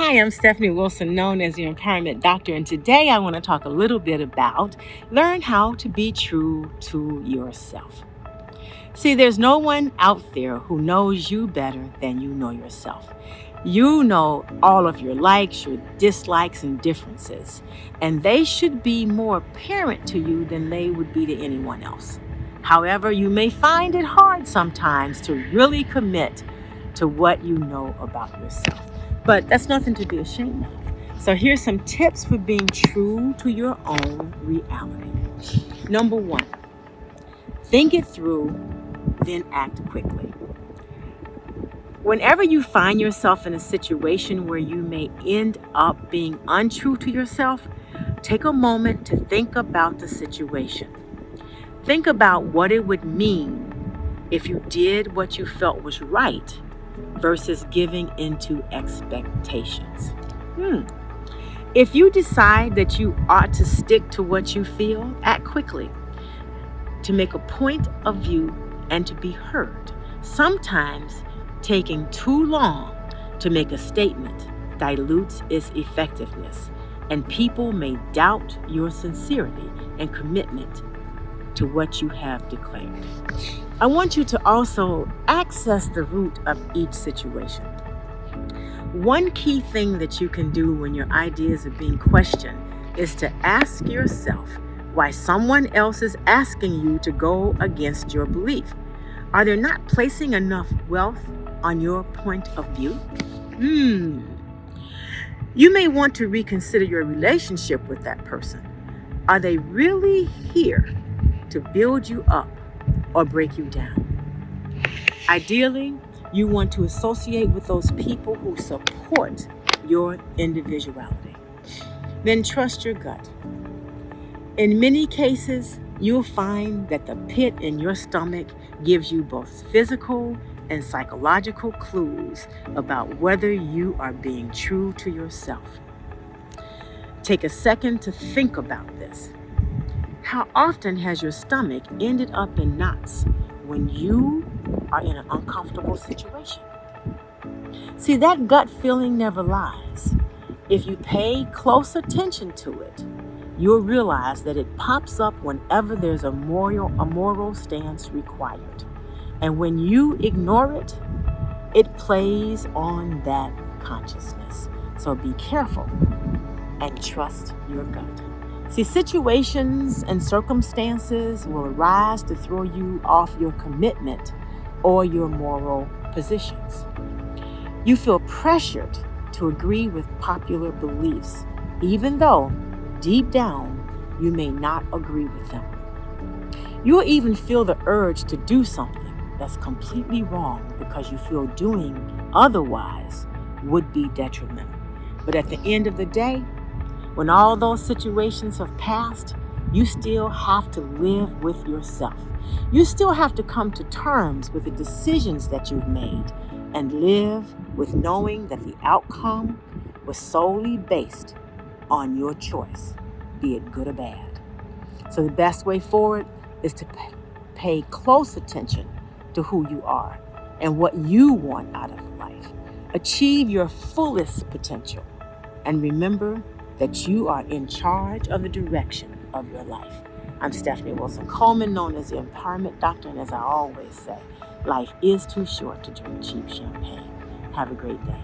Hi, I'm Stephanie Wilson, known as the Empowerment Doctor, and today I want to talk a little bit about learn how to be true to yourself. See, there's no one out there who knows you better than you know yourself. You know all of your likes, your dislikes, and differences, and they should be more apparent to you than they would be to anyone else. However, you may find it hard sometimes to really commit to what you know about yourself. But that's nothing to be ashamed of. So here's some tips for being true to your own reality. Number one, think it through, then act quickly. Whenever you find yourself in a situation where you may end up being untrue to yourself, take a moment to think about the situation. Think about what it would mean if you did what you felt was right versus giving into expectations. If you decide that you ought to stick to what you feel, act quickly to make a point of view and to be heard. Sometimes taking too long to make a statement dilutes its effectiveness, and people may doubt your sincerity and commitment to what you have declared. I want you to also access the root of each situation. One key thing that you can do when your ideas are being questioned is to ask yourself why someone else is asking you to go against your belief. Are they not placing enough wealth on your point of view? You may want to reconsider your relationship with that person. Are they really here to build you up or break you down? Ideally, you want to associate with those people who support your individuality. Then trust your gut. In many cases, you'll find that the pit in your stomach gives you both physical and psychological clues about whether you are being true to yourself. Take a second to think about this. How often has your stomach ended up in knots when you are in an uncomfortable situation? See, that gut feeling never lies. If you pay close attention to it, you'll realize that it pops up whenever there's a moral stance required. And when you ignore it, it plays on that consciousness. So be careful and trust your gut. See, situations and circumstances will arise to throw you off your commitment or your moral positions. You feel pressured to agree with popular beliefs, even though deep down you may not agree with them. You'll even feel the urge to do something that's completely wrong because you feel doing otherwise would be detrimental. But at the end of the day, when all those situations have passed, you still have to live with yourself. You still have to come to terms with the decisions that you've made and live with knowing that the outcome was solely based on your choice, be it good or bad. So the best way forward is to pay close attention to who you are and what you want out of life. Achieve your fullest potential and remember that you are in charge of the direction of your life. I'm Stephanie Wilson-Coleman, known as the Empowerment Doctor, and as I always say, life is too short to drink cheap champagne. Have a great day.